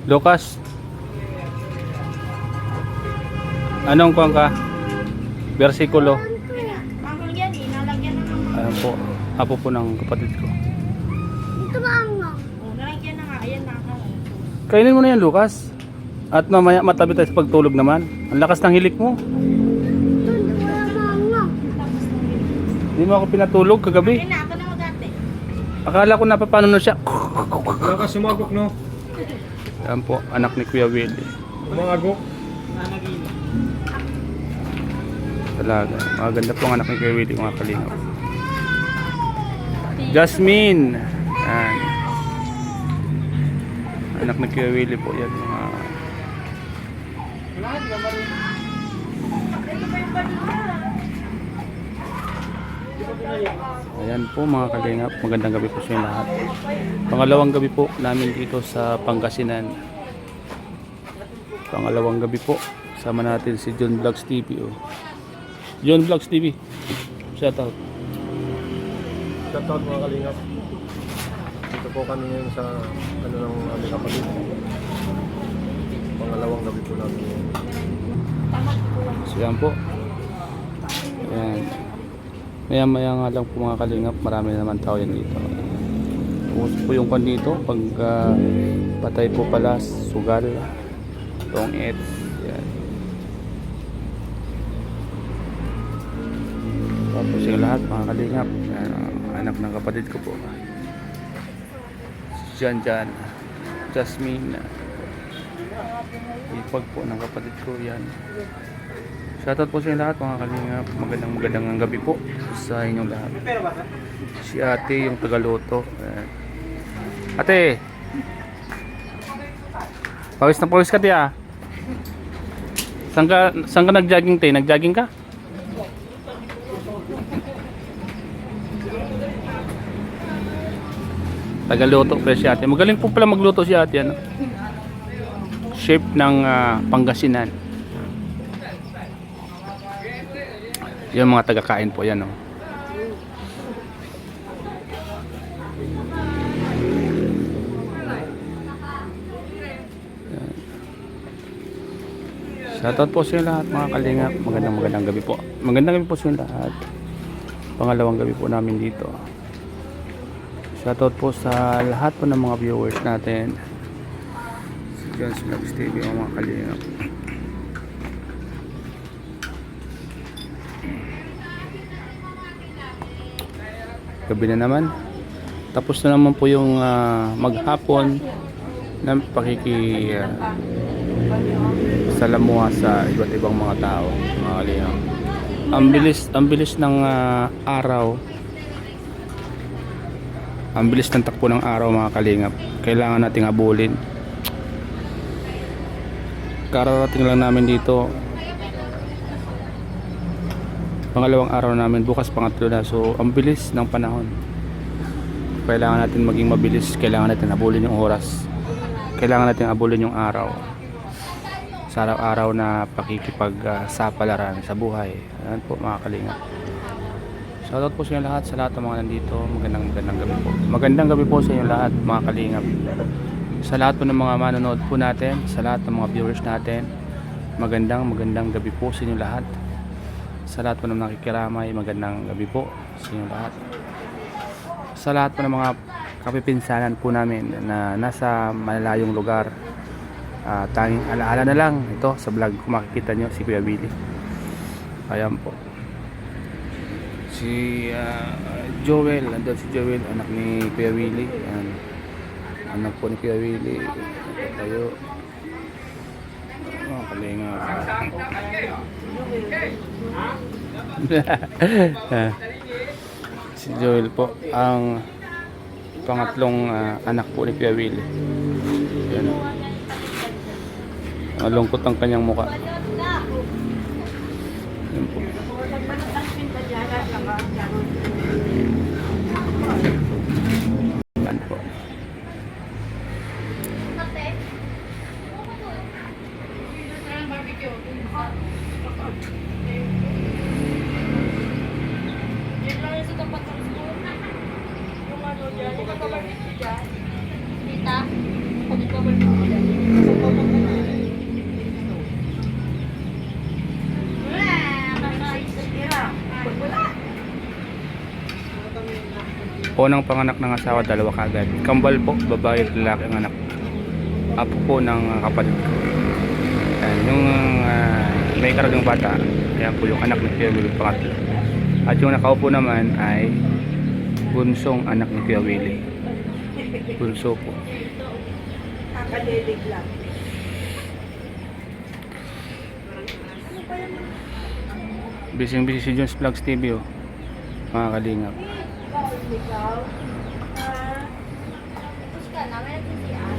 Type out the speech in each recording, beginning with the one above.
Lucas, anong kuwan ka? Versikulo. Ang yan eh, nalagyan na ng Ayan po, apo po ng kapatid ko. ito ba ang nalagyan na nga, ayan na nga. Kainin mo na yan, Lucas. At mamaya matabi tayo sa pagtulog naman. Ang lakas ng hilik mo. Hindi mo ako pinatulog kagabi. Ayan na, ako na magate. Akala ko napapano na siya. Wala ka sumagok, no? Ayan po, anak ni Kuya Willie. Umangagok. Talaga, maganda po ang anak ni Kuya Willie, mga kalinaw. Jasmine. Ayan. Anak ni Kuya Willie po yan, mga... Ayan po mga kalingap, magandang gabi po sa inyo lahat. Pangalawang gabi po namin dito sa Pangasinan. Pangalawang gabi po, sama natin si John Vlogs TV. Oh. John Vlogs TV, shout out. Shoutout mga kalingap. Dito po kami ngayon sa ng aming kapatid. Pangalawang gabi po namin ngayon. So yan po. Ayan. Maya nga lang po mga kalingap, marami naman tao yan dito. Ubus po yung kan dito, pag patay po pala, sugal, tong-et. Yan. Tapos yung lahat mga kalingap, anak ng kapatid ko po. Jan, Jasmine, ipag po ng kapatid ko yan. Shoutout po sa inyo lahat mga kalingap. Magandang gabi po sa inyong lahat. Si ate yung tagaluto. Ate, pawis na pawis ka tiya. Saan ka nag-jogging te? Nag-jogging ka? Tagaluto po si ate. Magaling po pala magluto si ate. Ano? Chef ng Pangasinan. Yung mga taga-kain po yan. Oh. Shoutout po sa inyo lahat mga kalingap. Magandang gabi po. Magandang gabi po sa inyo lahat. Pangalawang gabi po namin dito. Shoutout po sa lahat po ng mga viewers natin. Si John's Vlogs TV mga kalingap. Gabi na naman. Tapos na naman po yung maghapon ng salamuha sa iba't ibang mga tao, mga kalingap. Ang bilis ng araw. Ang bilis ng takbo ng araw mga kalingap. Kailangan nating habulin. Kararating lang namin dito. Pangalawang araw namin, bukas pangatlo na. So ang bilis ng panahon. Kailangan natin maging mabilis. Kailangan natin habulin yung oras. Kailangan natin habulin yung araw. Sa araw-araw na pakikipagsapalaran sa buhay. Ayan po mga kalingap. Shoutout po sa inyo lahat, sa lahat ng mga nandito. Magandang gabi po. Magandang gabi po sa inyo lahat mga kalingap. Sa lahat po ng mga manonood po natin, sa lahat ng mga viewers natin, magandang gabi po sa inyo lahat. Sa lahat po ng nakikiramay, magandang gabi po sa inyo lahat. Sa lahat po ng mga kapipinsanan po namin na nasa malalayong lugar, tanging alaala na lang ito sa vlog kung makikita nyo si Kuya Willie. Ayan po si Joel, andun si Joel, anak ni Kuya Willie. Ayan. Anak po ni Kuya Willie. Tayo kalinga. Si Joel po ang pangatlong anak po ni Kuya Willie. Ayan. Malungkot ang kanyang mukha. Ayan po. Ayan po. Tita, pag-cover mo dyan. Unang panganak ng asawa, dalawa kagad. Kambal po, babae at lalaki ang anak. Apo po ng kapatid ko. Yan, yung may karagang bata, yan po yung anak ni Kuya Willie, pangatlo. At yung nakaupo naman ay bunsong anak ni Kuya Willie. Bunso po. Kakalilig lang. Busy si Jones Vlogs TV, oh. Mga kalingap. Ikaw? Tapos ka na, may nagtitian.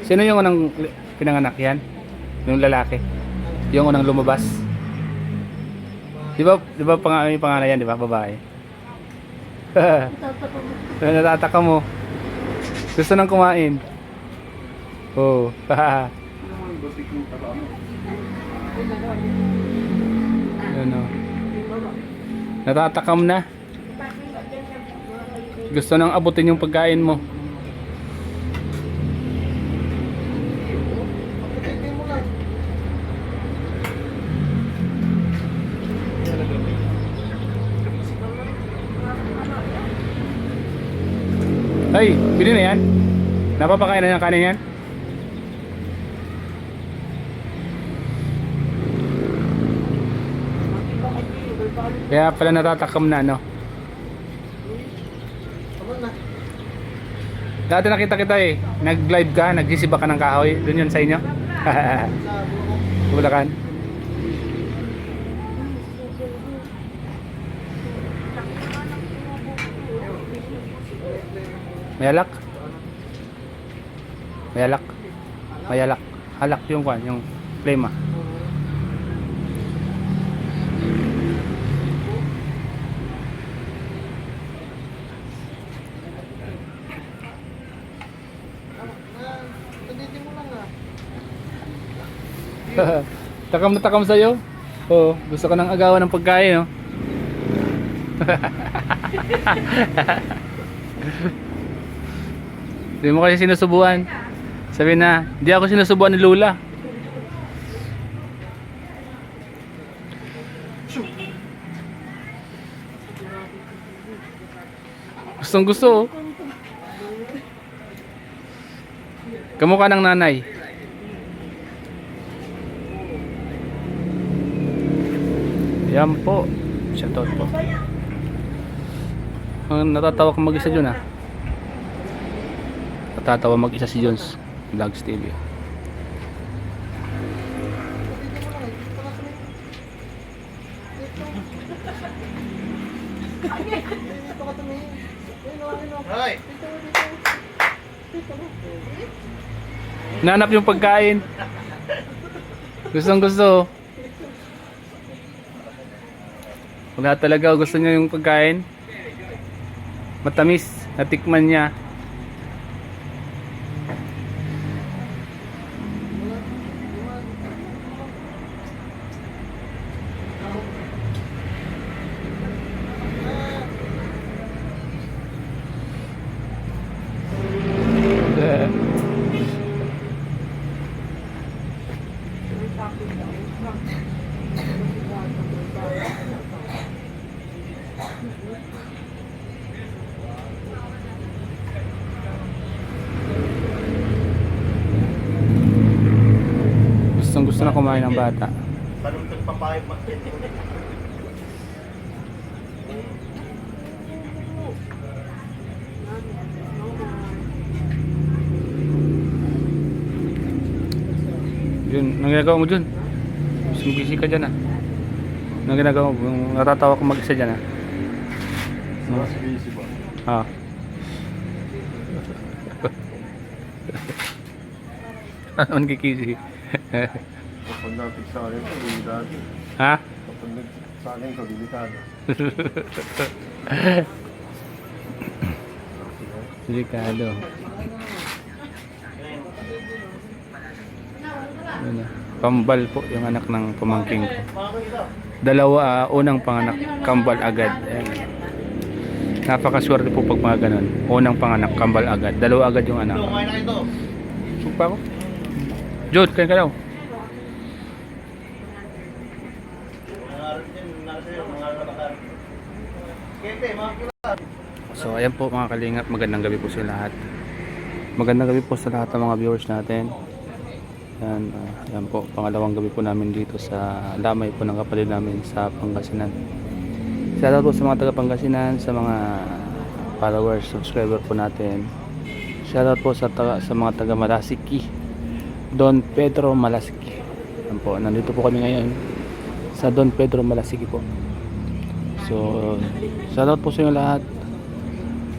Sino yung unang pinanganak yan? Yung lalaki? Yung unang lumabas? Di ba yung pangalan yan, di ba? Babae. Natataka mo. Gusto nang kumain. Oh. Ano? Natatakam na. Gusto nang abutin yung pagkain mo. Ay, bili na yan? Napapakain na ng kanin yan? Kaya pala natatakam na, no? Dati nakita kita eh. Nag-live ka, nagsisiba ka ng kahoy. Doon yun sa inyo? Bulacan. Mayalak? Mayalak? Mayalak. Halak yung kwan, yung flame. Takam na takam sa'yo. Oo, gusto ka nang agawan ng pagkain, no? Hindi mo kasi sinusubuan. Sabi na, hindi ako sinusubuan ni Lola. Gustong gusto, oh. Kamukha ng nanay. Yan po. Shoutout po. Natatawa kang mag-isa dyan, ah. Natatawa mag-isa si Jones Vlogs TV. Nanap yung pagkain. Gustong gusto. Wala talaga, gusto niya yung pagkain. Matamis, natikman niya. Gusto na kumain ng bata. Yun, anong ginagawa mo dun? Busy ka dyan, ah. Anong ginagawa mo? Natatawa kong mag-isa dyan, ah. Mas busy ba? Ah. Ano kikisi? Kapag napig sa akin ito, delikado. Ha? Kapag sa akin ito, delikado. Delikado. Ano? Kambal po yung anak ng pamangking ko. Dalawa, unang panganak, kambal agad. Ayan. Napakaswerte po pag mga ganun. Unang panganak, kambal agad. Dalawa agad yung anak. Sugpa ko. Jude, kain ka daw. So ayan po mga kalingap, magandang gabi po sa lahat. Magandang gabi po sa lahat ng mga viewers natin. Yan po, pangalawang gabi po namin dito sa lamay po ng kapatid namin sa Pangasinan. Shoutout po sa mga taga Pangasinan, sa mga followers, subscriber po natin. Shoutout po sa mga taga Malasiki, Don Pedro Malasiki. Yan po, nandito po kami ngayon sa Don Pedro Malasiki po. So shoutout po sa inyo lahat.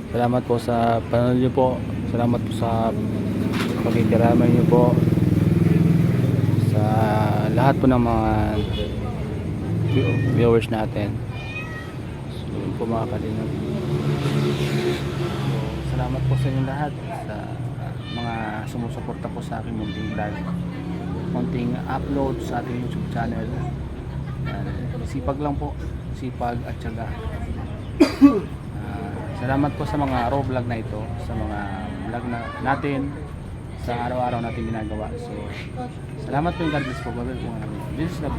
Salamat po sa panonood niyo po. Salamat po sa pakikiramay niyo po sa lahat po ng mga viewers natin. So yun po mga kalingap. So, salamat po sa inyo lahat sa mga sumusuporta po sa aking munting vlog, munting upload sa ating YouTube channel. Sipag lang po, sipag at syaga. Salamat po sa mga raw vlog na ito, sa mga vlog natin sa araw-araw natin ginagawa. So salamat po, yung God bless po. This is the